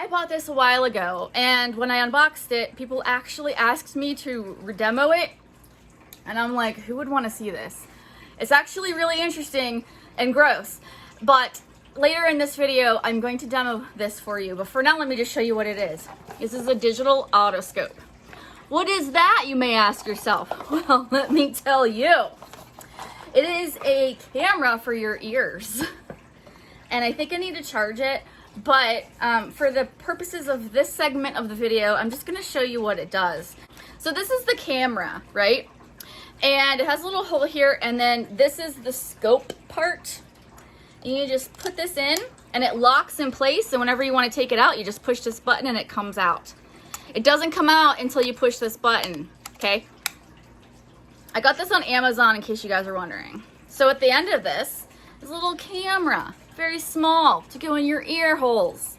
I bought this a while ago, and when I unboxed it, people actually asked me to demo it, and I'm like, who would want to see this? It's actually really interesting and gross, but later in this video, I'm going to demo this for you, but for now, let me just show you what it is. This is a digital otoscope. What is that, you may ask yourself? Well, let me tell you. It is a camera for your ears, and I think I need to charge it. But for the purposes of this segment of the video, I'm just gonna show you what it does. So this is the camera, right? And it has a little hole here, and then this is the scope part. And you just put this in, and it locks in place, and whenever you wanna take it out, you just push this button and it comes out. It doesn't come out until you push this button, okay? I got this on Amazon in case you guys are wondering. So at the end of this is a little camera. Very small to go in your ear holes.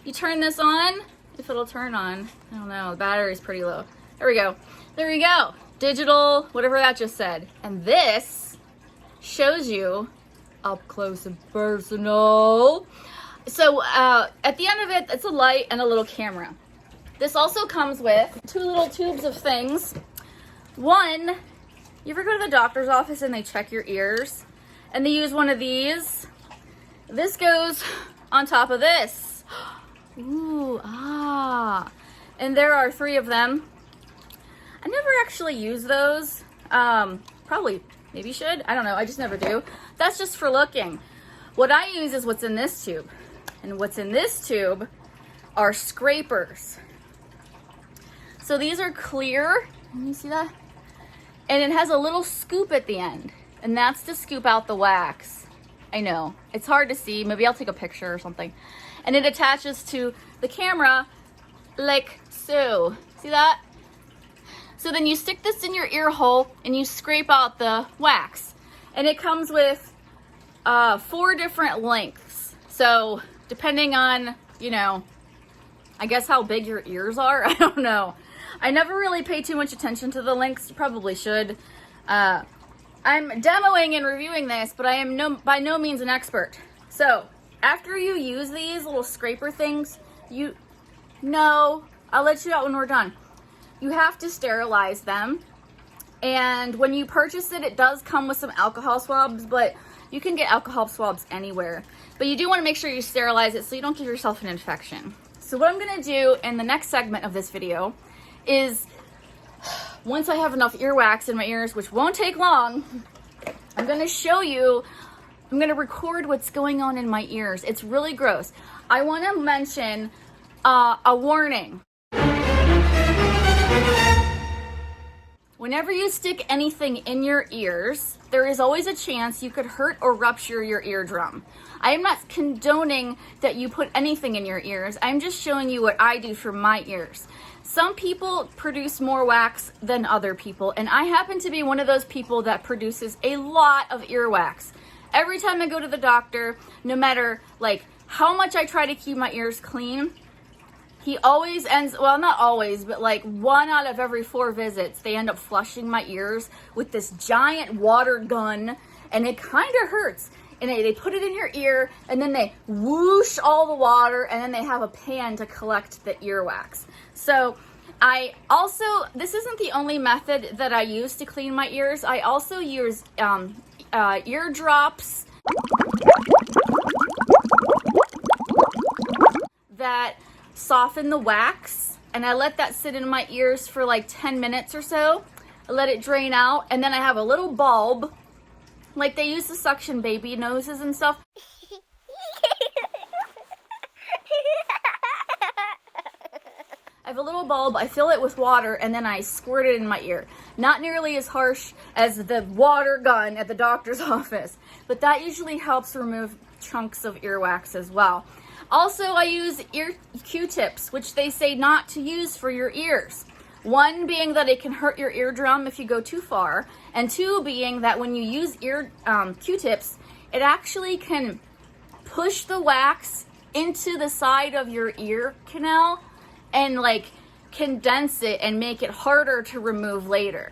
You turn this on, if it'll turn on. I don't know, the battery's pretty low. There we go. There we go. Digital, whatever that just said. And this shows you up close and personal. So at the end of it, it's a light and a little camera. This also comes with two little tubes of things. One, you ever go to the doctor's office and they check your ears and they use one of these? This goes on top of this. Ooh, and there are 3 of them. I never actually use those. Probably, maybe should. I don't know, I just never do. That's just for looking. What I use is what's in this tube. And what's in this tube are scrapers. So these are clear, can you see that? And it has a little scoop at the end. And that's to scoop out the wax. I know, it's hard to see. Maybe I'll take a picture or something. And it attaches to the camera like so. See that? So then you stick this in your ear hole and you scrape out the wax. And it comes with 4 different lengths. So depending on, you know, I guess how big your ears are. I don't know. I never really pay too much attention to the lengths. You probably should. I'm demoing and reviewing this, but I am by no means an expert. So after you use these little scraper things, I'll let you out when we're done. You have to sterilize them. And when you purchase it, it does come with some alcohol swabs, but you can get alcohol swabs anywhere. But you do want to make sure you sterilize it so you don't give yourself an infection. So what I'm going to do in the next segment of this video is, once I have enough earwax in my ears, which won't take long, I'm going to show you, I'm going to record what's going on in my ears. It's really gross. I want to mention a warning. Whenever you stick anything in your ears, there is always a chance you could hurt or rupture your eardrum. I am not condoning that you put anything in your ears. I'm just showing you what I do for my ears. Some people produce more wax than other people, and I happen to be one of those people that produces a lot of earwax. Every time I go to the doctor, no matter like how much I try to keep my ears clean, he always ends, well, not always, but like 1 out of every 4 visits, they end up flushing my ears with this giant water gun, and it kind of hurts. And they put it in your ear, and then they whoosh all the water, and then they have a pan to collect the earwax. So I also, this isn't the only method that I use to clean my ears. I also use ear drops that soften the wax, and I let that sit in my ears for like 10 minutes or so. I let it drain out, and then I have a little bulb, like they use to suction baby noses and stuff. I have a little bulb, I fill it with water, and then I squirt it in my ear. Not nearly as harsh as the water gun at the doctor's office, but that usually helps remove chunks of earwax as well. Also, I use ear Q-tips, which they say not to use for your ears. 1 being that it can hurt your eardrum if you go too far, and 2 being that when you use Q-tips, it actually can push the wax into the side of your ear canal and like condense it and make it harder to remove later.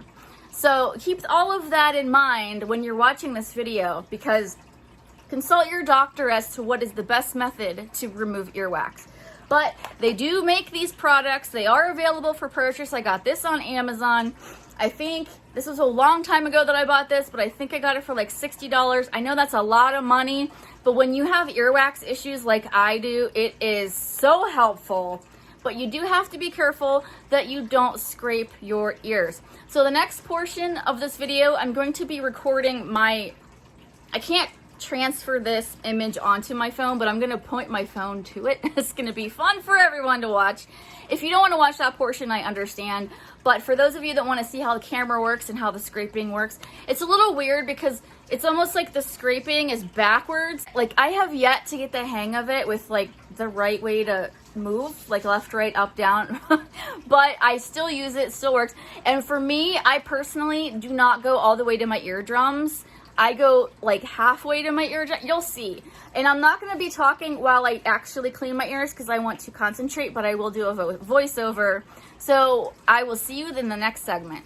So keep all of that in mind when you're watching this video, because consult your doctor as to what is the best method to remove earwax. But they do make these products. They are available for purchase. I got this on Amazon. I think this was a long time ago that I bought this, but I think I got it for like $60. I know that's a lot of money, but when you have earwax issues like I do, it is so helpful. But you do have to be careful that you don't scrape your ears. So the next portion of this video, I'm going to be recording I can't transfer this image onto my phone, but I'm going to point my phone to it. It's going to be fun for everyone to watch. If you don't want to watch that portion, I understand. But for those of you that want to see how the camera works and how the scraping works, it's a little weird because it's almost like the scraping is backwards. Like, I have yet to get the hang of it with like the right way to move, like left, right, up, down. But I still use it, still works. And for me, I personally do not go all the way to my eardrums. I go like halfway to my eardrum. You'll see. And I'm not going to be talking while I actually clean my ears because I want to concentrate, but I will do a voiceover. So I will see you in the next segment.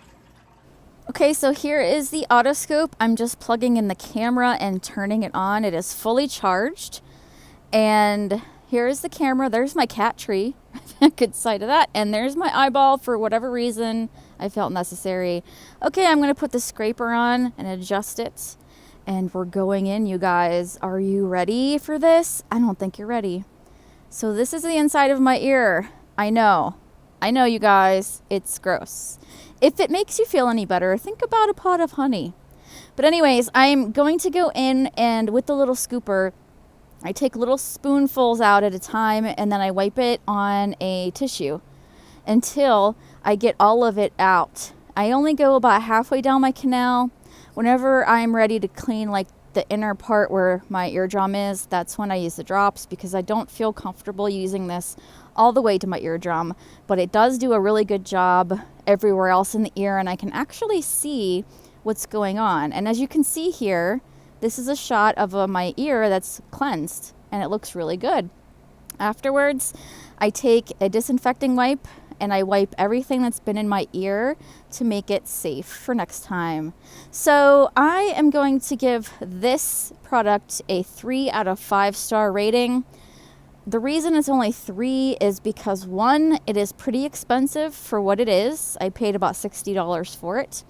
Okay, so here is the Otoscope. I'm just plugging in the camera and turning it on. It is fully charged. And here is the camera. There's my cat tree. Good side of that. And there's my eyeball. For whatever reason, I felt necessary. Okay, I'm going to put the scraper on and adjust it. And we're going in, you guys. Are you ready for this? I don't think you're ready. So this is the inside of my ear. I know, you guys. It's gross. If it makes you feel any better, think about a pot of honey. But anyways, I'm going to go in and with the little scooper, I take little spoonfuls out at a time and then I wipe it on a tissue until I get all of it out. I only go about halfway down my canal. Whenever I'm ready to clean like the inner part where my eardrum is, that's when I use the drops because I don't feel comfortable using this all the way to my eardrum. But it does do a really good job everywhere else in the ear and I can actually see what's going on. And as you can see here, this is a shot of my ear that's cleansed and it looks really good. Afterwards, I take a disinfecting wipe and I wipe everything that's been in my ear to make it safe for next time. So I am going to give this product a 3 out of 5 star rating. The reason it's only 3 is because 1, it is pretty expensive for what it is. I paid about $60 for it.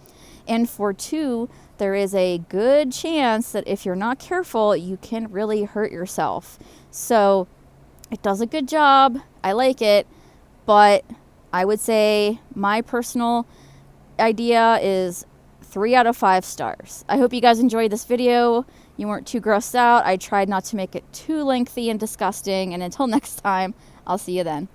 And for 2, there is a good chance that if you're not careful, you can really hurt yourself. So it does a good job. I like it, but I would say my personal idea is 3 out of 5 stars. I hope you guys enjoyed this video. You weren't too grossed out. I tried not to make it too lengthy and disgusting. And until next time, I'll see you then.